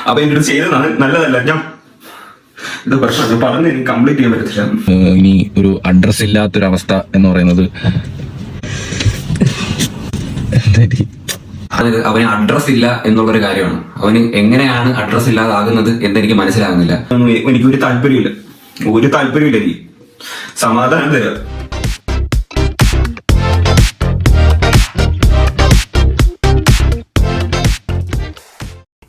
അപ്പൊ എൻ്റെ അടുത്ത് ചെയ്തതാണ് നല്ലതല്ല. ഞാൻ ഇത് പ്രശ്നം പറഞ്ഞ് എനിക്ക് കംപ്ലീറ്റ് ചെയ്യാൻ പറ്റത്തില്ല. ഇനി ഒരു അഡ്രസ് ഇല്ലാത്തൊരവസ്ഥ എന്ന് പറയുന്നത് അത് അവന് അഡ്രസ് ഇല്ല എന്നുള്ളൊരു കാര്യമാണ്. അവന് എങ്ങനെയാണ് അഡ്രസ് ഇല്ലാതാകുന്നത് എന്നെനിക്ക് മനസ്സിലാകുന്നില്ല. എനിക്കൊരു താല്പര്യമില്ല, എനിക്ക് സമാധാനം തരാം.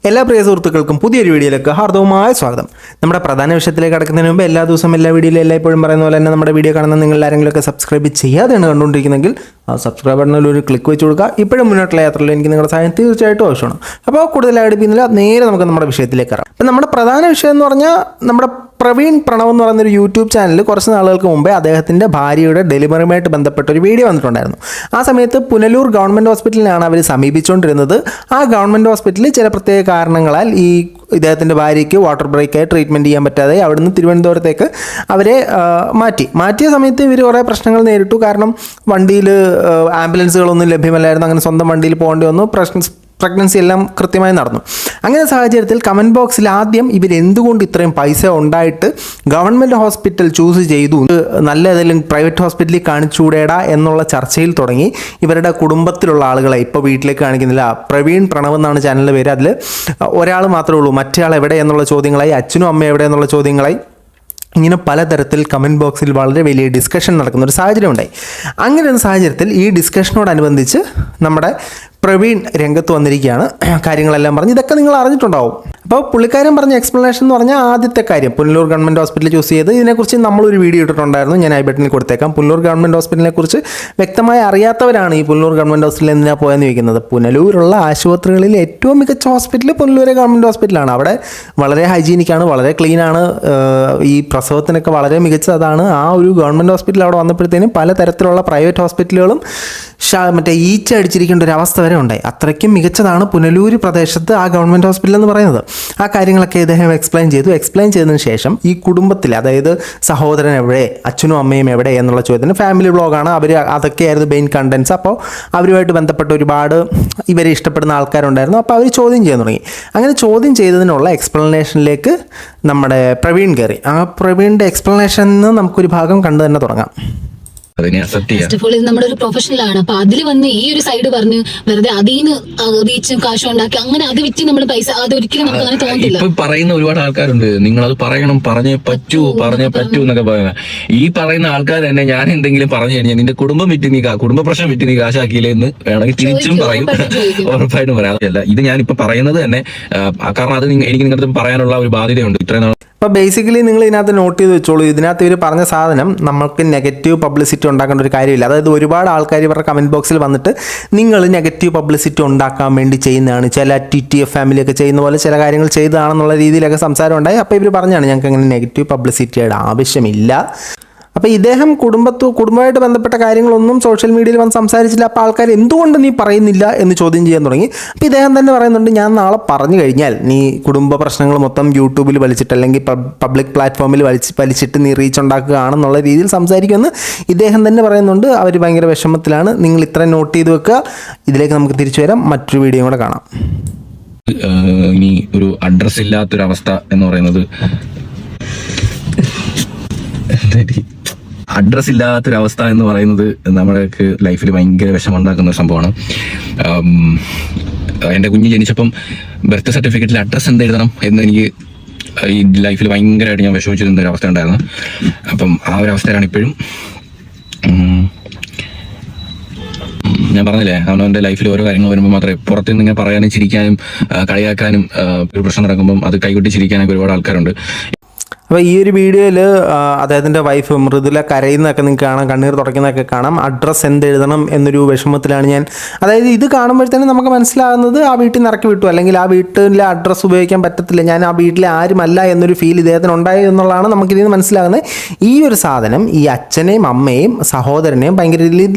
എല്ലാ പ്രിയ സുഹൃത്തുക്കൾക്കും പുതിയൊരു വീഡിയോയിലേക്ക് ഹാർദവമായ സ്വാഗതം. നമ്മുടെ പ്രധാന വിഷയത്തിലേക്ക് കടക്കുന്നതിന് മുമ്പ് എല്ലാ ദിവസവും എല്ലാ വീഡിയോയിലും എല്ലായ്പ്പോഴും പറയുന്ന പോലെ തന്നെ നമ്മുടെ വീഡിയോ കാണുന്ന നിങ്ങൾ ആരെങ്കിലുമൊക്കെ സബ്സ്ക്രൈബ് ചെയ്യാതെയാണ് കണ്ടുകൊണ്ടിരിക്കുന്നെങ്കിൽ ആ സബ്സ്ക്രൈബ് ബട്ടണിൽ ഒരു ക്ലിക്ക് വെച്ച് കൊടുക്കുക. ഇപ്പോഴും മുന്നോട്ടുള്ള യാത്രയിൽ എനിക്ക് നിങ്ങളുടെ സഹായം തീർച്ചയായിട്ടും ആവശ്യമാണ്. അപ്പോൾ കൂടുതലായിട്ട് പിന്നില്ല, നേരെ നമുക്ക് നമ്മുടെ വിഷയത്തിലേക്ക് ഇറങ്ങാം. അപ്പം നമ്മുടെ പ്രധാന വിഷയം എന്ന് പറഞ്ഞാൽ നമ്മുടെ പ്രവീൺ പ്രണവ് എന്ന് പറയുന്നൊരു യൂട്യൂബ് ചാനലിൽ കുറച്ച് നാളുകൾക്ക് മുമ്പേ അദ്ദേഹത്തിൻ്റെ ഭാര്യയുടെ ഡെലിവറിയുമായിട്ട് ബന്ധപ്പെട്ട ഒരു വീഡിയോ വന്നിട്ടുണ്ടായിരുന്നു. ആ സമയത്ത് പുനലൂർ ഗവൺമെൻറ് ഹോസ്പിറ്റലിലാണ് അവർ സമീപിച്ചുകൊണ്ടിരുന്നത്. ആ ഗവൺമെൻറ് ഹോസ്പിറ്റലിൽ ചില പ്രത്യേക കാരണങ്ങളാൽ ഈ ഇദ്ദേഹത്തിൻ്റെ ഭാര്യയ്ക്ക് വാട്ടർ ബ്രേക്കായി ട്രീറ്റ്മെൻറ്റ് ചെയ്യാൻ പറ്റാതെ അവിടുന്ന് തിരുവനന്തപുരത്തേക്ക് അവരെ മാറ്റിയ സമയത്ത് ഇവർ കുറേ പ്രശ്നങ്ങൾ നേരിട്ടു. കാരണം വണ്ടിയിൽ ആംബുലൻസുകളൊന്നും ലഭ്യമല്ലായിരുന്നു. അങ്ങനെ സ്വന്തം വണ്ടിയിൽ പോകേണ്ടി വന്നു. പ്രഗ്നൻസി എല്ലാം കൃത്യമായി നടന്നു. അങ്ങനെ സാഹചര്യത്തിൽ കമൻറ്റ് ബോക്സിൽ ആദ്യം ഇവരെന്തുകൊണ്ട് ഇത്രയും പൈസ ഉണ്ടായിട്ട് ഗവൺമെൻറ് ഹോസ്പിറ്റൽ ചൂസ് ചെയ്തു, നല്ല ഏതെങ്കിലും പ്രൈവറ്റ് ഹോസ്പിറ്റലിൽ കാണിച്ചുകൂടേടാ എന്നുള്ള ചർച്ചയിൽ തുടങ്ങി. ഇവരുടെ കുടുംബത്തിലുള്ള ആളുകളെ ഇപ്പോൾ വീട്ടിലേക്ക് കാണിക്കുന്നില്ല. പ്രവീൺ പ്രണവ് എന്നാണ് ചാനലിൻ്റെ പേര്. അതിൽ ഒരാൾ മാത്രമേ ഉള്ളൂ. മറ്റേ ആൾ എവിടെ എന്നുള്ള ചോദ്യങ്ങളായി, അച്ഛനും അമ്മയും എവിടെ എന്നുള്ള ചോദ്യങ്ങളായി, ഇങ്ങനെ പലതരത്തിൽ കമൻറ്റ് ബോക്സിൽ വളരെ വലിയ ഡിസ്കഷൻ നടക്കുന്ന ഒരു സാഹചര്യം ഉണ്ടായി. അങ്ങനെ ഒരു സാഹചര്യത്തിൽ ഈ ഡിസ്കഷനോടനുബന്ധിച്ച് നമ്മുടെ പ്രവീൺ രംഗത്ത് വന്നിരിക്കുകയാണ്. കാര്യങ്ങളെല്ലാം പറഞ്ഞ് ഇതൊക്കെ നിങ്ങൾ അറിഞ്ഞിട്ടുണ്ടാവും. അപ്പോൾ പുള്ളിക്കാരൻ പറഞ്ഞ എക്സ്പ്ലനേഷൻ എന്ന് പറഞ്ഞാൽ ആദ്യത്തെ കാര്യം, പുനലൂർ ഗവൺമെൻറ് ഹോസ്പിറ്റൽ ചൂസ് ചെയ്ത് ഇതിനെക്കുറിച്ച് നമ്മളൊരു വീഡിയോ ഇട്ടിട്ടുണ്ടായിരുന്നു. ഞാൻ ഐ ബട്ടണിൽ കൊടുത്തേക്കാം. പുനലൂർ ഗവൺമെൻറ് ഹോസ്പിറ്റലിനെ കുറിച്ച് വ്യക്തമായി അറിയാത്തവരാണ് ഈ പുനലൂർ ഗവൺമെൻറ് ഹോസ്പിറ്റലിൽ എന്തിനാണ് പോയെന്ന് ചോദിക്കുന്നത്. പുനലൂരുള്ള ആശുപത്രികളിൽ ഏറ്റവും മികച്ച ഹോസ്പിറ്റൽ പുനലൂർ ഗവൺമെൻറ് ഹോസ്പിറ്റലാണ്. അവിടെ വളരെ ഹൈജീനിക്കാണ്, വളരെ ക്ലീനാണ്. ഈ പ്രസവത്തിനൊക്കെ വളരെ മികച്ചതാണ്. ആ ഒരു ഗവൺമെൻറ് ഹോസ്പിറ്റൽ അവിടെ വന്നപ്പോഴത്തേനും പലതരത്തിലുള്ള പ്രൈവറ്റ് ഹോസ്പിറ്റലുകളും മറ്റേ ഈച്ച അടിച്ചിരിക്കേണ്ട ഒരു അവസ്ഥ വരെ ഉണ്ടായി. അത്രയ്ക്കും മികച്ചതാണ് പുനലൂർ പ്രദേശത്ത് ആ ഗവൺമെൻറ് ഹോസ്പിറ്റൽ എന്ന് പറയുന്നത്. ആ കാര്യങ്ങളൊക്കെ ഇദ്ദേഹം എക്സ്പ്ലെയിൻ ചെയ്തതിന് ശേഷം ഈ കുടുംബത്തിൽ, അതായത് സഹോദരൻ എവിടെ, അച്ഛനും അമ്മയും എവിടെ എന്നുള്ള ചോദ്യത്തിന് ഫാമിലി വ്ളോഗാണ് അവർ, അതൊക്കെയായിരുന്നു മെയിൻ കണ്ടൻസ്. അപ്പോൾ അവരുമായിട്ട് ബന്ധപ്പെട്ട് ഒരുപാട് ഇവരെ ഇഷ്ടപ്പെടുന്ന ആൾക്കാരുണ്ടായിരുന്നു. അപ്പോൾ അവർ ചോദ്യം ചെയ്യാൻ തുടങ്ങി. അങ്ങനെ ചോദ്യം ചെയ്തതിനുള്ള എക്സ്പ്ലനേഷനിലേക്ക് നമ്മുടെ പ്രവീൺ കയറി. ആ പ്രവീണിൻ്റെ എക്സ്പ്ലനേഷനിൽ നമുക്കൊരു ഭാഗം കണ്ടു തന്നെ തുടങ്ങാം. ഫസ്റ്റ് ഓഫ് ഓൾ ഇത് നമ്മുടെ ഒരു പ്രൊഫഷണലാണ്. അപ്പൊ അതിൽ വന്ന് ഈ ഒരു സൈഡ് പറഞ്ഞ് വെറുതെ അതിന് റീച്ചും കാശും ഉണ്ടാക്കി അങ്ങനെ അത് വിറ്റ് നമ്മൾ പൈസ, അതൊരിക്കലും നമുക്ക് അങ്ങനെ തോന്നില്ല. ഇപ്പൊ പറയുന്ന ഒരുപാട് ആൾക്കാരുണ്ട്, നിങ്ങൾ അത് പറയണം, പറഞ്ഞേ പറ്റൂ എന്നൊക്കെ പറയുന്നത്. ഈ പറയുന്ന ആൾക്കാർ തന്നെ ഞാൻ എന്തെങ്കിലും പറഞ്ഞു കഴിഞ്ഞാൽ നിന്റെ കുടുംബം വിറ്റ് നീ കുടുംബ പ്രശ്നം വിറ്റ് നീ കാശാക്കിയില്ലേ എന്ന് വേണമെങ്കിൽ തിരിച്ചും പറയും, ഉറപ്പായിട്ടും പറയാം. അല്ല, ഇത് ഞാനിപ്പോ പറയുന്നത് തന്നെ കാരണം അത് എനിക്ക് നിങ്ങളുടെ പറയാനുള്ള ഒരു ബാധ്യതയുണ്ട്. ഇത്രയും നാൾ അപ്പോൾ ബേസിക്കലി നിങ്ങൾ ഇതിനകത്ത് നോട്ട് ചെയ്ത് വെച്ചോളൂ. ഇതിനകത്ത് ഇവർ പറഞ്ഞ സാധനം നമുക്ക് നെഗറ്റീവ് പബ്ലിസിറ്റി ഉണ്ടാക്കേണ്ട ഒരു കാര്യമില്ല. അതായത് ഒരുപാട് ആൾക്കാർ ഇവരുടെ കമൻറ്റ് ബോക്സിൽ വന്നിട്ട് നിങ്ങൾ നെഗറ്റീവ് പബ്ലിസിറ്റി ഉണ്ടാക്കാൻ വേണ്ടി ചെയ്യുന്നതാണ്, ചില TTF ഫാമിലിയൊക്കെ ചെയ്യുന്ന പോലെ ചില കാര്യങ്ങൾ ചെയ്തതാണെന്നുള്ള രീതിയിലൊക്കെ സംസാരം ഉണ്ടായി. അപ്പോൾ ഇവർ പറഞ്ഞാണ് ഞങ്ങൾക്ക് അങ്ങനെ നെഗറ്റീവ് പബ്ലിസിറ്റിയുടെ ആവശ്യമില്ല. അപ്പോൾ ഇദ്ദേഹം കുടുംബമായിട്ട് ബന്ധപ്പെട്ട കാര്യങ്ങളൊന്നും സോഷ്യൽ മീഡിയയിൽ വന്ന് സംസാരിച്ചില്ല. അപ്പോൾ ആൾക്കാർ എന്തുകൊണ്ട് നീ പറയുന്നില്ല എന്ന് ചോദ്യം ചെയ്യാൻ തുടങ്ങി. അപ്പോൾ ഇദ്ദേഹം തന്നെ പറയുന്നുണ്ട്, ഞാൻ നാളെ പറഞ്ഞു കഴിഞ്ഞാൽ നീ കുടുംബ പ്രശ്നങ്ങൾ മൊത്തം യൂട്യൂബിൽ വലിച്ചിട്ട് അല്ലെങ്കിൽ പബ്ലിക് പ്ലാറ്റ്ഫോമിൽ വലിച്ചിട്ട് നീ റീച്ച് ഉണ്ടാക്കുകയാണെന്നുള്ള രീതിയിൽ സംസാരിക്കുമെന്ന് ഇദ്ദേഹം തന്നെ പറയുന്നുണ്ട്. അവർ ഭയങ്കര വിഷമത്തിലാണ്. നിങ്ങൾ ഇത്ര നോട്ട് ചെയ്ത് വെക്കുക. ഇതിലേക്ക് നമുക്ക് തിരിച്ചു വരാം, മറ്റൊരു വീഡിയോ കൂടെ കാണാം. ഇനി ഒരു അഡ്രസ് ഇല്ലാത്തൊരവസ്ഥ എന്ന് പറയുന്നത് അഡ്രസ് ഇല്ലാത്തൊരവസ്ഥ എന്ന് പറയുന്നത് നമ്മൾക്ക് ലൈഫിൽ ഭയങ്കര വിഷമമുണ്ടാക്കുന്ന ഒരു സംഭവമാണ്. എൻ്റെ കുഞ്ഞ് ജനിച്ചപ്പം ബർത്ത് സർട്ടിഫിക്കറ്റിൽ അഡ്രസ്സ് എന്ത് എഴുതണം എന്ന് എനിക്ക് ഈ ലൈഫിൽ ഭയങ്കരമായിട്ട് ഞാൻ വിഷമിച്ചിരുന്ന ഒരു അവസ്ഥ ഉണ്ടായിരുന്നു. അപ്പം ആ ഒരു അവസ്ഥയിലാണ് ഇപ്പോഴും. ഞാൻ പറഞ്ഞില്ലേ, അവനവൻ്റെ ലൈഫിൽ ഓരോ കാര്യങ്ങൾ വരുമ്പോൾ മാത്രമേ പുറത്തുനിന്ന് ഇങ്ങനെ പറയാനും ചിരിക്കാനും കളിയാക്കാനും ഒരു പ്രശ്നം നടക്കുമ്പം അത് കൈകൊട്ടി ചിരിക്കാനൊക്കെ ഒരുപാട് ആൾക്കാരുണ്ട്. അപ്പോൾ ഈ ഒരു വീഡിയോയിൽ അദ്ദേഹത്തിൻ്റെ വൈഫ് മൃദുല കരയുന്നതൊക്കെ നിങ്ങൾക്ക് കാണാം, കണ്ണീർ തുടയ്ക്കുന്നതൊക്കെ കാണാം. അഡ്രസ്സ് എന്തെഴുതണം എന്നൊരു വിഷമത്തിലാണ് ഞാൻ. അതായത് ഇത് കാണുമ്പോഴത്തേനും നമുക്ക് മനസ്സിലാകുന്നത് ആ വീട്ടിൽ നിന്ന് ഇറക്കി വിട്ടു, അല്ലെങ്കിൽ ആ വീട്ടിലെ അഡ്രസ്സ് ഉപയോഗിക്കാൻ പറ്റത്തില്ല, ഞാൻ ആ വീട്ടിലെ ആരുമല്ല എന്നൊരു ഫീൽ ഇദ്ദേഹത്തിന് ഉണ്ടായി എന്നുള്ളതാണ് നമുക്കിതിൽ നിന്ന് മനസ്സിലാകുന്നത്. ഈ ഒരു സാധനം ഈ അച്ഛനെയും അമ്മയെയും സഹോദരനെയും ഭയങ്കര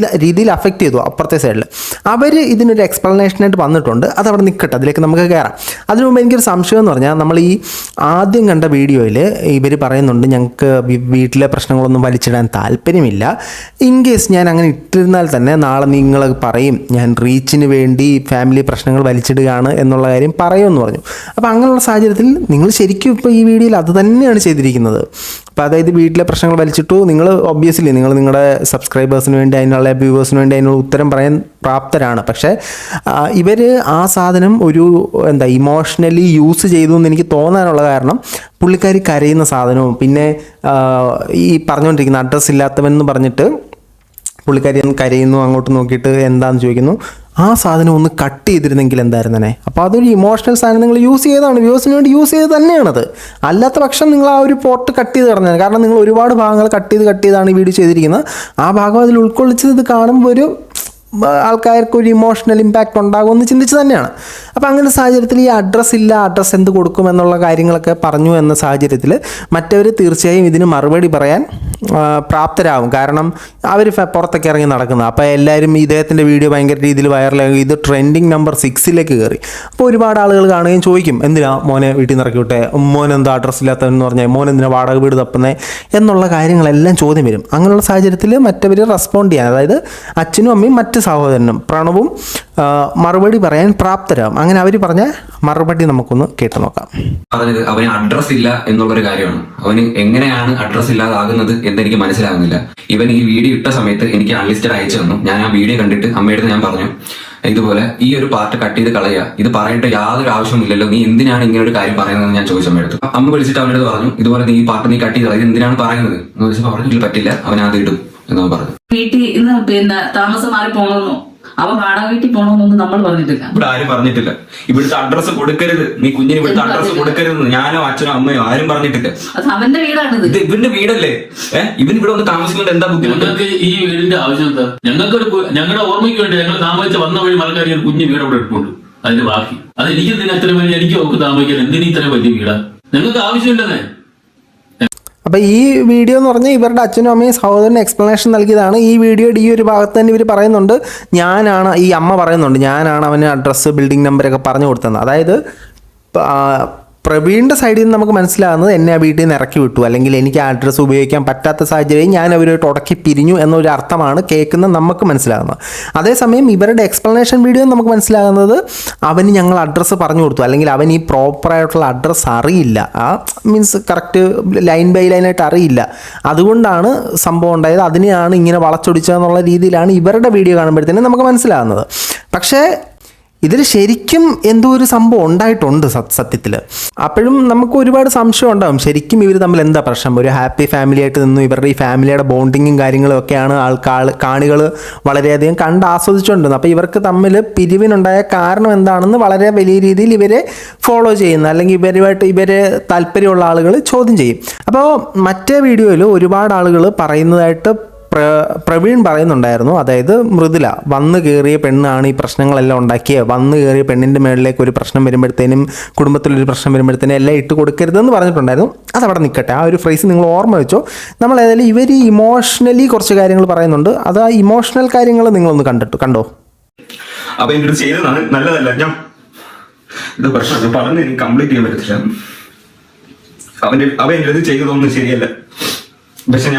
രീതിയിൽ അഫക്റ്റ് ചെയ്തു. അപ്പുറത്തെ സൈഡിൽ അവർ ഇതിനൊരു എക്സ്പ്ലനേഷനായിട്ട് വന്നിട്ടുണ്ട്. അതവിടെ നിൽക്കട്ടെ, അതിലേക്ക് നമുക്ക് കയറാം. അതിനു മുമ്പ് എനിക്കൊരു സംശയം എന്ന് പറഞ്ഞാൽ, നമ്മൾ ഈ ആദ്യം കണ്ട വീഡിയോയിൽ ഇവർ പറയുന്നുണ്ട് ഞങ്ങൾക്ക് വീട്ടിലെ പ്രശ്നങ്ങളൊന്നും വലിച്ചിടാൻ താല്പര്യമില്ല. ഇൻ കേസ് ഞാൻ അങ്ങനെ ഇട്ടിരുന്നാൽ തന്നെ നാളെ നിങ്ങൾ പറയും ഞാൻ റീച്ചിന് വേണ്ടി ഫാമിലി പ്രശ്നങ്ങൾ വലിച്ചിടുകയാണ് എന്നുള്ള കാര്യം പറയുമെന്ന് പറഞ്ഞു. അപ്പോൾ അങ്ങനെയുള്ള സാഹചര്യത്തിൽ നിങ്ങൾ ശരിക്കും ഇപ്പോൾ ഈ വീഡിയോയിൽ അത് തന്നെയാണ് ചെയ്തിരിക്കുന്നത്. അപ്പോൾ അതായത് വീട്ടിലെ പ്രശ്നങ്ങൾ വലിച്ചിട്ടു, നിങ്ങൾ ഒബ്വിയസ്ലി നിങ്ങൾ നിങ്ങളുടെ സബ്സ്ക്രൈബേഴ്സിന് വേണ്ടി അതിനുള്ള വ്യൂവേഴ്സിന് വേണ്ടി അതിനുള്ള ഉത്തരം പറയാൻ പ്രാപ്തരാണ്. പക്ഷേ ഇവർ ആ സാധനം ഒരു ഇമോഷണലി യൂസ് ചെയ്തു എന്ന് എനിക്ക് തോന്നാനുള്ള കാരണം പുള്ളിക്കാരി കരയുന്ന സാധനവും പിന്നെ ഈ പറഞ്ഞുകൊണ്ടിരിക്കുന്ന അഡ്രസ്സ് ഇല്ലാത്തവൻ എന്ന് പറഞ്ഞിട്ട് പുള്ളിക്കാരി കരയുന്നു, അങ്ങോട്ട് നോക്കിയിട്ട് എന്താണെന്ന് ചോദിക്കുന്നു. ആ സാധനം ഒന്ന് കട്ട് ചെയ്തിരുന്നെങ്കിൽ എന്തായിരുന്നേ. അപ്പോൾ അതൊരു ഇമോഷണൽ സാധനം നിങ്ങൾ യൂസ് ചെയ്തതാണ്, വ്യൂസിന് വേണ്ടി യൂസ് ചെയ്ത് തന്നെയാണത്. അല്ലാത്ത പക്ഷം നിങ്ങൾ ആ ഒരു പോർട്ട് കട്ട് ചെയ്ത് കളഞ്ഞാൽ, കാരണം നിങ്ങൾ ഒരുപാട് ഭാഗങ്ങൾ കട്ട് ചെയ്താണ് ഈ വീഡിയോ ചെയ്തിരിക്കുന്നത്. ആ ഭാഗം അതിൽ ഉൾക്കൊള്ളിച്ചത് ഇത് കാണുമ്പോൾ ഒരു ആൾക്കാർക്ക് ഒരു ഇമോഷണൽ ഇമ്പാക്റ്റ് ഉണ്ടാകുമെന്ന് ചിന്തിച്ച് തന്നെയാണ്. അപ്പോൾ അങ്ങനെ സാഹചര്യത്തിൽ ഈ അഡ്രസ്സ് ഇല്ല, അഡ്രസ്സ് എന്ത് കൊടുക്കും എന്നുള്ള കാര്യങ്ങളൊക്കെ പറഞ്ഞു എന്ന സാഹചര്യത്തിൽ മറ്റവർ തീർച്ചയായും ഇതിന് മറുപടി പറയാൻ പ്രാപ്തരാകും. കാരണം അവർ പുറത്തൊക്കെ ഇറങ്ങി നടക്കുന്നത്. അപ്പോൾ എല്ലാവരും ഇദ്ദേഹത്തിൻ്റെ വീഡിയോ ഭയങ്കര രീതിയിൽ വൈറലാകും. ഇത് ട്രെൻഡിങ് നമ്പർ 6 കയറി. അപ്പോൾ ഒരുപാട് ആളുകൾ കാണുകയും ചോദിക്കും എന്തിനാ മോനെ വീട്ടിൽ നിന്ന് ഇറക്കി വിട്ടേ, മോനെന്താ അഡ്രസ്സ് ഇല്ലാത്തതെന്ന് പറഞ്ഞാൽ, മോനെന്തിനാ വാടക വീട് തപ്പുന്നേ എന്നുള്ള കാര്യങ്ങളെല്ലാം ചോദ്യം വരും. അങ്ങനെയുള്ള സാഹചര്യത്തിൽ മറ്റവർ റെസ്പോണ്ട് ചെയ്യാൻ, അതായത് അച്ഛനും അമ്മയും മറ്റ് സഹോദരനും പ്രണവും മറുപടി പറയാൻ പ്രാപ്തരാകും. അങ്ങനെ അവർ പറഞ്ഞ മറുപടി നമുക്കൊന്ന് കേട്ടു നോക്കാം. പറഞ്ഞത് അവന് അഡ്രസ് ഇല്ല എന്നുള്ളൊരു കാര്യമാണ്. അവന് എങ്ങനെയാണ് അഡ്രസ് ഇല്ലാതാകുന്നത് എന്നെനിക്ക് മനസ്സിലാകുന്നില്ല. ഇവൻ ഈ വീഡിയോ ഇട്ട സമയത്ത് എനിക്ക് അൺലിസ്റ്റഡ് അയച്ചു തന്നു. ഞാൻ ആ വീഡിയോ കണ്ടിട്ട് അമ്മയുടെ ഞാൻ പറഞ്ഞു ഇതുപോലെ ഈ ഒരു പാർട്ട് കട്ട് ചെയ്ത് കളയുക, ഇത് പറയേണ്ട യാതൊരു ആവശ്യമില്ലല്ലോ, നീ എന്തിനാണ് ഇങ്ങനെ ഒരു കാര്യം പറയുന്നതെന്ന് ഞാൻ ചോദിച്ചു അമ്മയെടുത്തു. അമ്മ വിളിച്ചിട്ട് അവനോട് പറഞ്ഞു ഇതുപോലെ നീ ഈ പാർട്ട് നീ കട്ട് ചെയ്ത് കളയുക, എന്തിനാണ് പറയുന്നത് എന്ന് ചോദിച്ചപ്പോൾ പറഞ്ഞു പറ്റില്ല, അവൻ അത് ഇടും എന്ന് പറഞ്ഞു. വീട്ടിൽ ഇന്ന് താമസം മാറി പോകണമെന്നോ അവൻ വാടക വീട്ടിൽ പോകണമെന്നൊന്നും നമ്മൾ പറഞ്ഞിട്ടില്ല. ഇവിടെ ആരും പറഞ്ഞിട്ടില്ല ഇവിടുത്തെ അഡ്രസ്സ് കൊടുക്കരുത്, നീ കുഞ്ഞിന് ഇവിടുത്തെ അഡ്രസ്സ് കൊടുക്കരുത്. ഞാനോ അച്ഛനോ അമ്മയോ ആരും പറഞ്ഞിട്ടില്ല. അത് അവന്റെ വീടാണിത്. ഇത് ഇവന്റെ വീടല്ലേ? ഇവൻ ഇവിടെ ഒന്ന് താമസിക്കുന്നത് എന്താ ബുദ്ധിമുട്ട്? ഞങ്ങൾക്ക് ഈ വീടിന്റെ ആവശ്യം എന്താ? ഞങ്ങളുടെ ഓർമ്മയ്ക്ക് വേണ്ടി ഞങ്ങൾ താമസിച്ച വന്ന വഴി മലക്കാരി ഒരു കുഞ്ഞു വീട് അവിടെ എടുക്കുള്ളൂ. അതിന്റെ ബാക്കി അത് എനിക്ക് ഇത്ര വലിയ എനിക്ക് ഒക്കെ താമസിക്കാൻ എന്തിനീ ഇത്ര വലിയ വീടാ? ഞങ്ങൾക്ക് ആവശ്യമില്ലെന്നേ. അപ്പോൾ ഈ വീഡിയോ എന്ന് പറഞ്ഞാൽ ഇവരുടെ അച്ഛനും അമ്മയും സഹോദരന് എക്സ്പ്ലനേഷൻ നൽകിയതാണ്. ഈ വീഡിയോയുടെ ഈ ഒരു ഭാഗത്ത് തന്നെ ഇവർ പറയുന്നുണ്ട്, ഈ അമ്മ പറയുന്നുണ്ട് ഞാനാണ് അവന് അഡ്രസ്സ് ബിൽഡിംഗ് നമ്പറൊക്കെ പറഞ്ഞു കൊടുത്തത്. അതായത് പ്രവീണിൻ്റെ സൈഡിൽ നിന്ന് നമുക്ക് മനസ്സിലാകുന്നത് എന്നെ ആ വീട്ടിൽ നിന്ന് ഇറക്കി വിട്ടു, അല്ലെങ്കിൽ എനിക്ക് ആ അഡ്രസ്സ് ഉപയോഗിക്കാൻ പറ്റാത്ത സാഹചര്യം ഞാൻ അവരുമായിട്ട് ഉടക്കി പിരിഞ്ഞു എന്നൊരു അർത്ഥമാണ് കേൾക്കുന്നത് നമുക്ക് മനസ്സിലാകുന്നത്. അതേസമയം ഇവരുടെ എക്സ്പ്ലനേഷൻ വീഡിയോ നമുക്ക് മനസ്സിലാകുന്നത് അവന് ഞങ്ങൾ അഡ്രസ്സ് പറഞ്ഞു കൊടുത്തു, അല്ലെങ്കിൽ അവൻ ഈ പ്രോപ്പറായിട്ടുള്ള അഡ്രസ്സ് അറിയില്ല, മീൻസ് കറക്റ്റ് ലൈൻ ബൈ ലൈനായിട്ട് അറിയില്ല, അതുകൊണ്ടാണ് സംഭവം ഉണ്ടായത്, അതിനെയാണ് ഇങ്ങനെ വളച്ചൊടിച്ചതെന്നുള്ള രീതിയിലാണ് ഇവരുടെ വീഡിയോ കാണുമ്പോഴത്തേനും നമുക്ക് മനസ്സിലാകുന്നത്. പക്ഷേ ഇതിൽ ശരിക്കും എന്തോ ഒരു സംഭവം ഉണ്ടായിട്ടുണ്ട് സത്യത്തിൽ. അപ്പോഴും നമുക്ക് ഒരുപാട് സംശയം ഉണ്ടാകും ശരിക്കും ഇവർ തമ്മിൽ എന്താ പ്രശ്നം. ഒരു ഹാപ്പി ഫാമിലി ആയിട്ട് നിന്നു, ഇവരുടെ ഈ ഫാമിലിയുടെ ബോണ്ടിങ്ങും കാര്യങ്ങളും ഒക്കെയാണ് കാണികൾ വളരെയധികം കണ്ട് ആസ്വദിച്ചുകൊണ്ടിരുന്നത്. അപ്പോൾ ഇവർക്ക് തമ്മിൽ പിരിവിനുണ്ടായ കാരണം എന്താണെന്ന് വളരെ വലിയ രീതിയിൽ ഇവരെ ഫോളോ ചെയ്യുന്ന, അല്ലെങ്കിൽ ഇവരെ താല്പര്യമുള്ള ആളുകൾ ചോദ്യം ചെയ്യും. അപ്പോൾ മറ്റേ വീഡിയോയിൽ ഒരുപാട് ആളുകൾ പറയുന്നതായിട്ട് പ്രവീൺ പറയുന്നുണ്ടായിരുന്നു, അതായത് മൃദുല വന്നു കയറിയ പെണ്ണാണ് ഈ പ്രശ്നങ്ങളെല്ലാം ഉണ്ടാക്കിയത്, വന്നു കയറിയ പെണ്ണിൻ്റെ മേളിലേക്ക് ഒരു പ്രശ്നം വരുമ്പോഴത്തേനും കുടുംബത്തിലൊരു പ്രശ്നം വരുമ്പോഴത്തേനും എല്ലാം ഇട്ട് കൊടുക്കരുതെന്ന് പറഞ്ഞിട്ടുണ്ടായിരുന്നു. അതവിടെ നിൽക്കട്ടെ, ആ ഒരു ഫ്രേസ് നിങ്ങൾ ഓർമ്മ വെച്ചോ. നമ്മൾ ഏതായാലും ഇവർ ഇമോഷണലി കുറച്ച് കാര്യങ്ങൾ പറയുന്നുണ്ട്, അത് ആ ഇമോഷണൽ കാര്യങ്ങൾ നിങ്ങളൊന്ന് കണ്ടോ. അപ്പൊ എൻ്റെ അടുത്ത് ചെയ്തതാണ് നല്ലതല്ല, ഞാൻ ഇത് പ്രശ്നം പറഞ്ഞ് എനിക്ക് കംപ്ലീറ്റ് ചെയ്യാൻ പറ്റത്തില്ല. അവൻ എൻ്റെ അടുത്ത് ചെയ്തതൊന്നും ശരിയല്ല, പക്ഷെ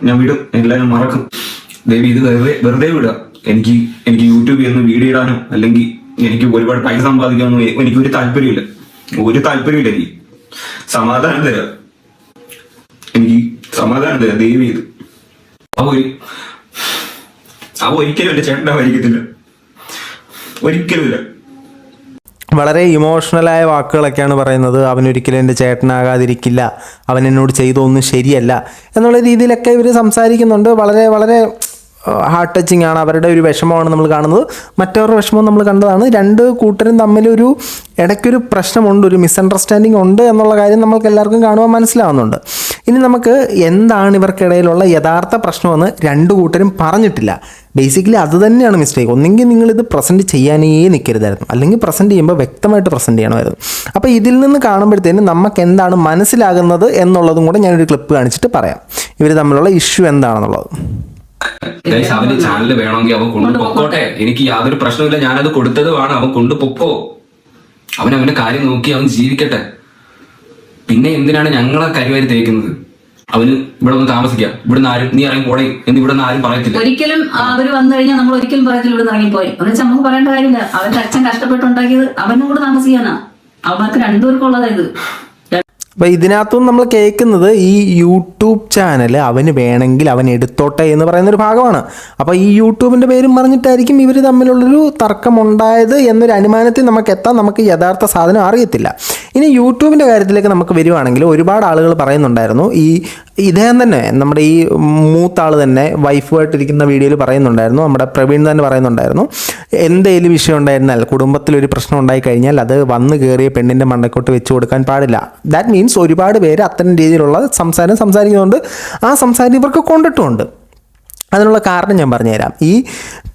ഞാൻ വിടും, എല്ലാം ഞാൻ മറക്കും. ദേവി ഇത് വെറുതെ വിടുക. എനിക്ക് യൂട്യൂബിൽ നിന്ന് വീഡിയോ ഇടാനോ അല്ലെങ്കിൽ എനിക്ക് ഒരുപാട് പൈസ സമ്പാദിക്കാനോ എനിക്കൊരു താല്പര്യമില്ല. എനിക്ക് സമാധാനം തരാം, എനിക്ക് സമാധാനം തരാം ദേവി. ഇത് അവ ഒരിക്കലും എന്റെ ചേട്ടനായിരിക്കത്തില്ല, ഒരിക്കലുമില്ല. വളരെ ഇമോഷണലായ വാക്കുകളൊക്കെയാണ് പറയുന്നത്. അവനൊരിക്കലും എൻ്റെ ചേട്ടനാകാതിരിക്കില്ല, അവൻ എന്നോട് ചെയ്തൊന്നും ശരിയല്ല എന്നുള്ള രീതിയിലൊക്കെ ഇവർ സംസാരിക്കുന്നുണ്ട്. വളരെ വളരെ ഹാർട്ട് ടച്ചിങ് ആണ്. അവരുടെ ഒരു വിഷമമാണ് നമ്മൾ കാണുന്നത്, മറ്റവരുടെ വിഷമം നമ്മൾ കണ്ടതാണ്. രണ്ട് കൂട്ടരും തമ്മിലൊരു ഇടയ്ക്കൊരു പ്രശ്നമുണ്ട്, ഒരു മിസ്അണ്ടർസ്റ്റാൻഡിങ് ഉണ്ട് എന്നുള്ള കാര്യം നമ്മൾക്ക് എല്ലാവർക്കും കാണുവാൻ മനസ്സിലാവുന്നുണ്ട്. ഇനി നമുക്ക് എന്താണ് ഇവർക്കിടയിലുള്ള യഥാർത്ഥ പ്രശ്നമെന്ന് രണ്ടു കൂട്ടരും പറഞ്ഞിട്ടില്ല. ബേസിക്കലി അത് തന്നെയാണ് മിസ്റ്റേക്ക്. ഒന്നെങ്കിൽ നിങ്ങളിത് പ്രസൻറ്റ് ചെയ്യാനേ നിൽക്കരുതായിരുന്നു, അല്ലെങ്കിൽ പ്രസൻറ്റ് ചെയ്യുമ്പോൾ വ്യക്തമായിട്ട് പ്രസൻറ്റ് ചെയ്യണമായിരുന്നു. അപ്പോൾ ഇതിൽ നിന്ന് കാണുമ്പോഴത്തേനും നമുക്ക് എന്താണ് മനസ്സിലാകുന്നത് എന്നുള്ളതും കൂടെ ഞാനൊരു ക്ലിപ്പ് കാണിച്ചിട്ട് പറയാം, ഇവർ തമ്മിലുള്ള ഇഷ്യൂ എന്താണെന്നുള്ളത്. അവന്റെ ചാനൽ വേണമെങ്കിൽ അവൻ കൊണ്ടുപൊക്കോട്ടെ, എനിക്ക് യാതൊരു പ്രശ്നമില്ല, ഞാനത് കൊടുത്തതുമാണ്, അവൻ കൊണ്ടുപൊക്കോ, അവന്റെ കാര്യം നോക്കി അവൻ ജീവിക്കട്ടെ. പിന്നെ എന്തിനാണ് ഞങ്ങളെ കരിവാരി തേക്കുന്നത്? അവന് ഇവിടെ ഒന്ന് താമസിക്കാം, ഇവിടുന്ന് ആരും നീ ഇറങ്ങി പോടേ എന്ന് ഇവിടെ നിന്ന് ആരും പറയത്തില്ല. ഒരിക്കലും അവര് വന്നു കഴിഞ്ഞാൽ നമ്മൾ ഒരിക്കലും പറയത്തില്ല ഇവിടെ ഇറങ്ങിപ്പോയി. എന്ന് വെച്ചാൽ നമുക്ക് പറയേണ്ട കാര്യമില്ല. അവന്റെ അച്ഛൻ കഷ്ടപ്പെട്ടുണ്ടാക്കിയത് അവനും കൂടെ താമസിക്കാനാ. അവർക്ക് രണ്ടുപേർക്കുള്ളതാ ഇത്. അപ്പോൾ ഇതിനകത്തും നമ്മൾ കേൾക്കുന്നത് ഈ യൂട്യൂബ് ചാനൽ അവന് വേണമെങ്കിൽ അവൻ എടുത്തോട്ടെ എന്ന് പറയുന്നൊരു ഭാഗമാണ്. അപ്പോൾ ഈ യൂട്യൂബിൻ്റെ പേരും പറഞ്ഞിട്ടായിരിക്കും ഇവർ തമ്മിലുള്ളൊരു തർക്കമുണ്ടായത് എന്നൊരു അനുമാനത്തിൽ നമുക്ക് എത്താൻ. നമുക്ക് യഥാർത്ഥ സാധനം അറിയത്തില്ല. ഇനി യൂട്യൂബിൻ്റെ കാര്യത്തിലേക്ക് നമുക്ക് വരുവാണെങ്കിൽ ഒരുപാട് ആളുകൾ പറയുന്നുണ്ടായിരുന്നു, ഇദ്ദേഹം തന്നെ നമ്മുടെ ഈ മൂത്ത ആൾ തന്നെ വൈഫുമായിട്ടിരിക്കുന്ന വീഡിയോയിൽ പറയുന്നുണ്ടായിരുന്നു, നമ്മുടെ പ്രവീൺ തന്നെ പറയുന്നുണ്ടായിരുന്നു, എന്തെങ്കിലും വിഷയം ഉണ്ടായിരുന്നാൽ കുടുംബത്തിലൊരു പ്രശ്നം ഉണ്ടായി കഴിഞ്ഞാൽ അത് വന്ന് കയറിയ പെണ്ണിൻ്റെ മണ്ടക്കോട്ട് വെച്ച് കൊടുക്കാൻ പാടില്ല. ദാറ്റ് മീൻസ് ഒരുപാട് പേര് അത്തരം രീതിയിലുള്ള സംസാരിക്കുന്നുണ്ട്. ആ സംസാരം ഇവർക്ക് കൊണ്ടിട്ടുമുണ്ട്. അതിനുള്ള കാരണം ഞാൻ പറഞ്ഞുതരാം. ഈ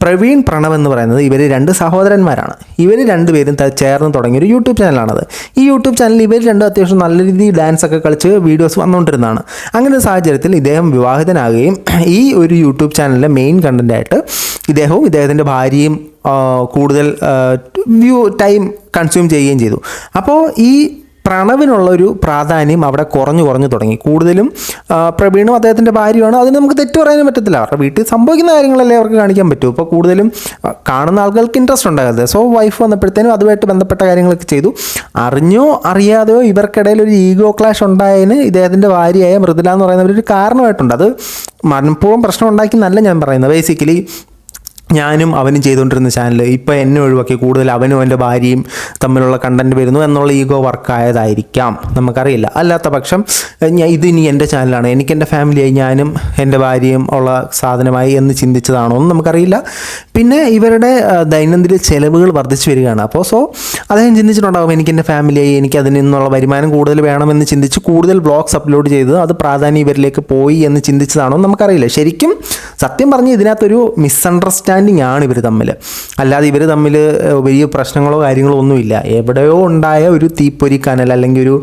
പ്രവീൺ പ്രണവ് എന്ന് പറയുന്നത് ഇവർ 2 സഹോദരന്മാരാണ്. ഇവർ 2 പേരും ചേർന്ന് തുടങ്ങിയൊരു യൂട്യൂബ് ചാനലാണത്. ഈ യൂട്യൂബ് ചാനലിൽ ഇവർ 2 അത്യാവശ്യം നല്ല രീതിയിൽ ഡാൻസ് ഒക്കെ കളിച്ച് വീഡിയോസ് വന്നുകൊണ്ടിരുന്നതാണ്. അങ്ങനെ ഒരു സാഹചര്യത്തിൽ ഇദ്ദേഹം വിവാഹിതനാകുകയും ഈ ഒരു യൂട്യൂബ് ചാനലിലെ മെയിൻ കണ്ടൻ്റായിട്ട് ഇദ്ദേഹവും ഇദ്ദേഹത്തിൻ്റെ ഭാര്യയും കൂടുതൽ ടൈം കൺസ്യൂം ചെയ്യുകയും ചെയ്തു. അപ്പോൾ ഈ പ്രണവിനുള്ളൊരു പ്രാധാന്യം അവിടെ കുറഞ്ഞു തുടങ്ങി. കൂടുതലും പ്രവീണും അദ്ദേഹത്തിൻ്റെ ഭാര്യയുമാണ്. അതിന് നമുക്ക് തെറ്റ് പറയാനും പറ്റത്തില്ല. അവരുടെ വീട്ടിൽ സംഭവിക്കുന്ന കാര്യങ്ങളല്ലേ അവർക്ക് കാണിക്കാൻ പറ്റൂ. ഇപ്പോൾ കൂടുതലും കാണുന്ന ആളുകൾക്ക് ഇൻട്രസ്റ്റ് ഉണ്ടാകാതെ. സോ വൈഫ് വന്നപ്പോഴത്തേനും അതുമായിട്ട് ബന്ധപ്പെട്ട കാര്യങ്ങളൊക്കെ ചെയ്തു. അറിഞ്ഞോ അറിയാതെയോ ഇവർക്കിടയിൽ ഒരു ഈഗോ ക്ലാഷ് ഉണ്ടായതിന് ഇദ്ദേഹത്തിൻ്റെ ഭാര്യയായ മൃദുല എന്ന് പറയുന്നവരൊരു കാരണമായിട്ടുണ്ട്. അത് മനഃപൂർവ്വം പ്രശ്നം ഉണ്ടാക്കി എന്നല്ല ഞാൻ പറയുന്നത്. ബേസിക്കലി ഞാനും അവനും ചെയ്തുകൊണ്ടിരുന്ന ചാനൽ ഇപ്പോൾ എന്നെ ഒഴിവാക്കി കൂടുതൽ അവനും എൻ്റെ ഭാര്യയും തമ്മിലുള്ള കണ്ടൻറ്റ് വരുന്നു എന്നുള്ള ഈഗോ വർക്കായതായിരിക്കാം, നമുക്കറിയില്ല. അല്ലാത്ത പക്ഷം ഇതിനി എൻ്റെ ചാനലാണ്, എനിക്ക് എൻ്റെ ഫാമിലിയായി ഞാനും എൻ്റെ ഭാര്യയും ഉള്ള സാധനമായി എന്ന് ചിന്തിച്ചതാണോ എന്ന് നമുക്കറിയില്ല. പിന്നെ ഇവരുടെ ദൈനംദിന ചെലവുകൾ വർദ്ധിച്ചു വരികയാണ്. അപ്പോൾ അദ്ദേഹം ചിന്തിച്ചിട്ടുണ്ടാകും എനിക്ക് എൻ്റെ ഫാമിലിയായി എനിക്ക് അതിൽ നിന്നുള്ള വരുമാനം കൂടുതൽ വേണമെന്ന് ചിന്തിച്ച് കൂടുതൽ വ്ളോഗ്സ് അപ്ലോഡ് ചെയ്ത് അത് പ്രാധാന്യം ഇവരിലേക്ക് പോയി എന്ന് ചിന്തിച്ചതാണോ നമുക്കറിയില്ല. ശരിക്കും സത്യം പറഞ്ഞ് ഇതിനകത്തൊരു മിസ്അണ്ടർസ്റ്റാൻഡിങ് ആണ് ഇവർ തമ്മിൽ. അല്ലാതെ ഇവർ തമ്മിൽ വലിയ പ്രശ്നങ്ങളോ കാര്യങ്ങളോ ഒന്നുമില്ല. എവിടെയോ ഉണ്ടായ ഒരു തീപ്പൊരിക്കാനൽ അല്ലെങ്കിൽ ഒരു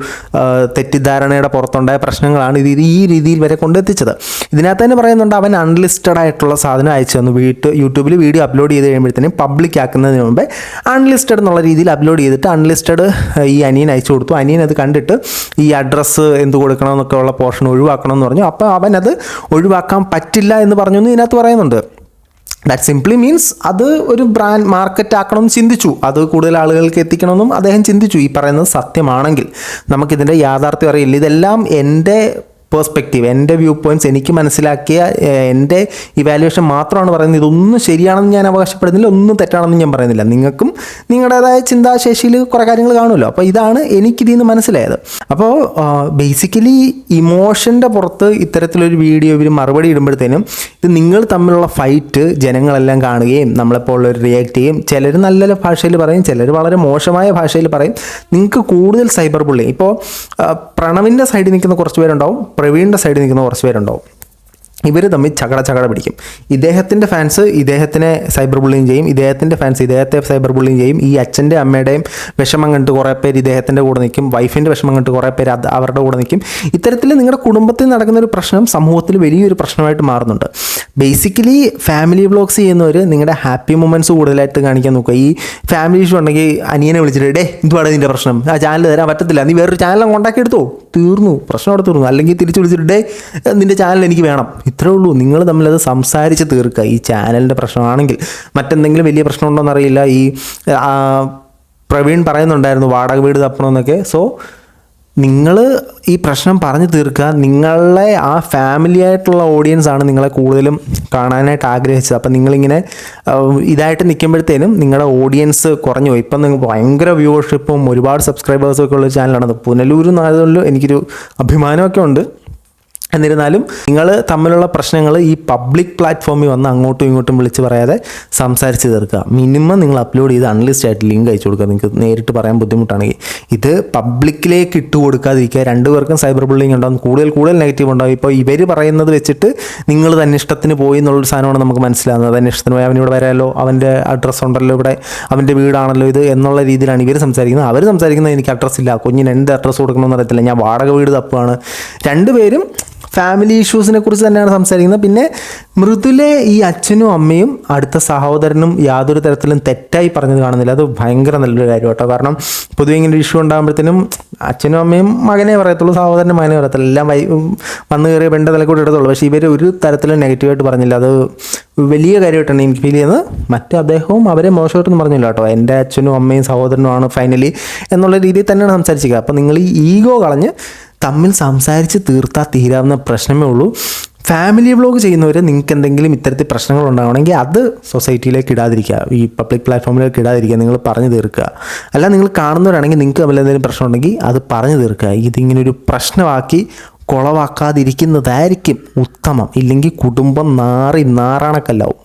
തെറ്റിദ്ധാരണയുടെ പുറത്തുണ്ടായ പ്രശ്നങ്ങളാണ് ഇത് ഈ രീതിയിൽ വരെ കൊണ്ടെത്തിച്ചത്. ഇതിനകത്ത് തന്നെ പറയുന്നുണ്ട് അവൻ അൺലിസ്റ്റഡ് ആയിട്ടുള്ള സാധനം അയച്ചു തന്നു. യൂട്യൂബിൽ വീഡിയോ അപ്ലോഡ് ചെയ്ത് കഴിയുമ്പോഴത്തേനും പബ്ലിക് ആക്കുന്നതിന് മുമ്പേ അൺലിസ്റ്റഡ് എന്നുള്ള രീതിയിൽ അപ്ലോഡ് ചെയ്തിട്ട് അൺലിസ്റ്റഡ് ഈ അനിയൻ അയച്ചു കൊടുത്തു. അനിയൻ അത് കണ്ടിട്ട് ഈ അഡ്രസ്സ് എന്ത് കൊടുക്കണമെന്നൊക്കെ ഉള്ള പോർഷൻ ഒഴിവാക്കണമെന്ന് പറഞ്ഞു. അപ്പോൾ അവനത് ഒഴിവാക്കാൻ പറ്റില്ല എന്ന് പറഞ്ഞു എന്ന് ഇതിനകത്ത് പറയുന്നുണ്ട്. ദാറ്റ് സിംപ്ലി മീൻസ് അത് ഒരു ബ്രാൻഡ് മാർക്കറ്റ് ആക്കണമെന്ന് ചിന്തിച്ചു, അത് കൂടുതൽ ആളുകൾക്ക് എത്തിക്കണമെന്നും അദ്ദേഹം ചിന്തിച്ചു. ഈ പറയുന്നത് സത്യമാണെങ്കിൽ നമുക്കിതിൻ്റെ യാഥാർത്ഥ്യം അറിയില്ല. ഇതെല്ലാം എൻ്റെ പേഴ്സ്പെക്റ്റീവ്, എൻ്റെ വ്യൂ പോയിൻറ്റ്സ്, എനിക്ക് മനസ്സിലാക്കിയ എൻ്റെ ഇവാലുവേഷൻ മാത്രമാണ് പറയുന്നത്. ഇതൊന്നും ശരിയാണെന്ന് ഞാൻ അവകാശപ്പെടുന്നില്ല, ഒന്നും തെറ്റാണെന്ന് ഞാൻ പറയുന്നില്ല. നിങ്ങൾക്കും നിങ്ങളുടേതായ ചിന്താശേഷിയിൽ കുറേ കാര്യങ്ങൾ കാണുമല്ലോ. അപ്പോൾ ഇതാണ് എനിക്കിതിൽ നിന്ന് മനസ്സിലായത്. അപ്പോൾ ബേസിക്കലി ഇമോഷൻ്റെ പുറത്ത് ഇത്തരത്തിലൊരു വീഡിയോ ഇവർ മറുപടി ഇടുമ്പോഴത്തേനും ഇത് നിങ്ങൾ തമ്മിലുള്ള ഫൈറ്റ് ജനങ്ങളെല്ലാം കാണുകയും നമ്മളെപ്പോൾ ഉള്ളവർ റിയാക്ട് ചെയ്യും. ചിലർ നല്ല ഭാഷയിൽ പറയും, ചിലർ വളരെ മോശമായ ഭാഷയിൽ പറയും. നിങ്ങൾക്ക് കൂടുതൽ സൈബർ ബുള്ളിങ്, ഇപ്പോൾ പ്രണവിൻ്റെ സൈഡിൽ നിൽക്കുന്ന കുറച്ച് പേരുണ്ടാവും, പ്രവീണിൻ്റെ സൈഡിൽ നിൽക്കുന്ന കുറച്ച് പേരുണ്ടാവും. ഇവർ തമ്മിൽ ചകട പിടിക്കും. ഇദ്ദേഹത്തിൻ്റെ ഫാൻസ് ഇദ്ദേഹത്തിനെ സൈബർ ബുള്ളിങ് ചെയ്യും, ഇദ്ദേഹത്തിൻ്റെ ഫാൻസ് ഇദ്ദേഹത്തെ സൈബർ ബുള്ളിങ് ചെയ്യും. ഈ അച്ഛൻ്റെ അമ്മയുടെയും വിഷമം കണ്ടിട്ട് കുറേ പേര് ഇദ്ദേഹത്തിൻ്റെ കൂടെ നിൽക്കും, വൈഫിൻ്റെ വിഷമം കണ്ടിട്ട് കുറേ പേര് അവരുടെ കൂടെ നിൽക്കും. ഇത്തരത്തിൽ നിങ്ങളുടെ കുടുംബത്തിൽ നടക്കുന്ന ഒരു പ്രശ്നം സമൂഹത്തിൽ വലിയൊരു പ്രശ്നമായിട്ട് മാറുന്നുണ്ട്. ബേസിക്കലി ഫാമിലി വ്ളോഗ്സ് ചെയ്യുന്നവർ നിങ്ങളുടെ ഹാപ്പി മൊമെൻറ്റ്സ് കൂടുതലായിട്ട് കാണിക്കാൻ നോക്കുക. ഈ ഫാമിലി ഇഷ്യൂ ഉണ്ടെങ്കിൽ അനിയനെ വിളിച്ചിട്ട് എന്തുവാണ് നിൻ്റെ പ്രശ്നം, ആ ചാനൽ തരാൻ പറ്റത്തില്ല, നീ വേറൊരു ചാനൽ കോണ്ടാക്ട് എടുത്തോ, തീർന്നു, പ്രശ്നം അവിടെ തീർന്നു. അല്ലെങ്കിൽ തിരിച്ച് വിളിച്ചിട്ട് നിൻ്റെ ചാനൽ എനിക്ക് വേണം. ഇത്രേ ഉള്ളൂ. നിങ്ങൾ തമ്മിലത് സംസാരിച്ച് തീർക്കുക. ഈ ചാനലിൻ്റെ പ്രശ്നമാണെങ്കിൽ മറ്റെന്തെങ്കിലും വലിയ പ്രശ്നമുണ്ടോയെന്ന് അറിയില്ല. ഈ പ്രവീൺ പറയുന്നുണ്ടായിരുന്നു വാടക വീട് തപ്പണമെന്നൊക്കെ. സോ നിങ്ങൾ ഈ പ്രശ്നം പറഞ്ഞു തീർക്കുക. നിങ്ങളെ ആ ഫാമിലി ആയിട്ടുള്ള ഓഡിയൻസാണ് നിങ്ങളെ കൂടുതലും കാണാനായിട്ട് ആഗ്രഹിച്ചത്. അപ്പം നിങ്ങളിങ്ങനെ ഇതായിട്ട് നിൽക്കുമ്പോഴത്തേനും നിങ്ങളുടെ ഓഡിയൻസ് കുറഞ്ഞു പോയി. ഇപ്പം നിങ്ങൾ ഭയങ്കര വ്യൂവർഷിപ്പും ഒരുപാട് സബ്സ്ക്രൈബേഴ്സും ഒക്കെ ഉള്ള ചാനലാണത്. പുനലൂർ നായതുകൊണ്ട് എനിക്കൊരു അഭിമാനമൊക്കെ ഉണ്ട്. എന്നിരുന്നാലും നിങ്ങൾ തമ്മിലുള്ള പ്രശ്നങ്ങൾ ഈ പബ്ലിക് പ്ലാറ്റ്ഫോമിൽ വന്ന് അങ്ങോട്ടും ഇങ്ങോട്ടും വിളിച്ച് പറയാതെ സംസാരിച്ച് തീർക്കുക. മിനിമം നിങ്ങൾ അപ്ലോഡ് ചെയ്ത് അൺലിസ്റ്റ് ആയിട്ട് ലിങ്ക് അയച്ചു കൊടുക്കുക. നിങ്ങൾക്ക് നേരിട്ട് പറയാൻ ബുദ്ധിമുട്ടാണെങ്കിൽ ഇത് പബ്ലിക്കിലേക്ക് ഇട്ട് കൊടുക്കാതിരിക്കുക. രണ്ടുപേർക്കും സൈബർ ബുള്ളിങ് ഉണ്ടാകും, കൂടുതൽ നെഗറ്റീവ് ഉണ്ടാകും. ഇപ്പോൾ ഇവർ പറയുന്നത് വെച്ചിട്ട് നിങ്ങൾ തന്നെ ഇഷ്ടത്തിന് പോയി എന്നുള്ളൊരു സാധനമാണ് നമുക്ക് മനസ്സിലാകുന്നത്. തന്നെ ഇഷ്ടത്തിന് പോയി അവനിവിടെ വരാമല്ലോ, അവൻ്റെ അഡ്രസ്സ് ഉണ്ടല്ലോ, ഇവിടെ അവൻ്റെ വീടാണല്ലോ ഇത് എന്നുള്ള രീതിയിലാണ് ഇവർ സംസാരിക്കുന്നത്. അവർ സംസാരിക്കുന്നത് എനിക്ക് അഡ്രസ്സ് ഇല്ല, കുഞ്ഞിന് എന്ത് അഡ്രസ്സ് കൊടുക്കണമെന്ന് അറിയത്തില്ല, ഞാൻ വാടക വീട് തപ്പാണ്. രണ്ടുപേരും ഫാമിലി ഇഷ്യൂസിനെ കുറിച്ച് തന്നെയാണ് സംസാരിക്കുന്നത്. പിന്നെ മൃദുലെ ഈ അച്ഛനും അമ്മയും അടുത്ത സഹോദരനും യാതൊരു തരത്തിലും തെറ്റായി പറഞ്ഞത് കാണുന്നില്ല. അത് ഭയങ്കര നല്ലൊരു കാര്യം കേട്ടോ. കാരണം പൊതുവെ ഇങ്ങനെ ഒരു ഇഷ്യൂ ഉണ്ടാകുമ്പോഴത്തേനും അച്ഛനും അമ്മയും മകനെ പറയത്തുള്ളൂ, സഹോദരൻ്റെ മകനെ പറയത്തുള്ളൂ, എല്ലാം വന്നു കയറിയ പെണ്ട തലക്കൂടെ ഇടത്തുള്ളൂ. പക്ഷേ ഇവർ ഒരു തരത്തിലും നെഗറ്റീവായിട്ട് പറഞ്ഞില്ല. അത് വലിയ കാര്യമായിട്ടാണ് എനിക്ക് ഫീൽ ചെയ്യുന്നത്. മറ്റേ അദ്ദേഹവും അവരെ മോശമായിട്ടൊന്നും പറഞ്ഞില്ല കേട്ടോ. എൻ്റെ അച്ഛനും അമ്മയും സഹോദരനുമാണ് ഫൈനലി എന്നുള്ള രീതിയിൽ തന്നെയാണ് സംസാരിച്ചിരിക്കുക. അപ്പോൾ നിങ്ങൾ ഈ ഈഗോ കളഞ്ഞ് തമ്മിൽ സംസാരിച്ച് തീർത്താൽ തീരാവുന്ന പ്രശ്നമേ ഉള്ളൂ. ഫാമിലി വ്ളോഗ് ചെയ്യുന്നവർ നിങ്ങൾക്ക് എന്തെങ്കിലും ഇത്തരത്തിൽ പ്രശ്നങ്ങൾ ഉണ്ടാവണമെങ്കിൽ അത് സൊസൈറ്റിയിലേക്ക് ഇടാതിരിക്കുക, ഈ പബ്ലിക് പ്ലാറ്റ്ഫോമിലേക്ക് ഇടാതിരിക്കുക, നിങ്ങൾ പറഞ്ഞു തീർക്കുക. അല്ല നിങ്ങൾ കാണുന്നവരാണെങ്കിൽ നിങ്ങൾക്ക് തമ്മിൽ എന്തെങ്കിലും പ്രശ്നം ഉണ്ടെങ്കിൽ അത് പറഞ്ഞു തീർക്കുക. ഇതിങ്ങനെ ഒരു പ്രശ്നമാക്കി കുളവാക്കാതിരിക്കുന്നതായിരിക്കും ഉത്തമം. ഇല്ലെങ്കിൽ കുടുംബം നാറി നാറാണക്കല്ലാവും.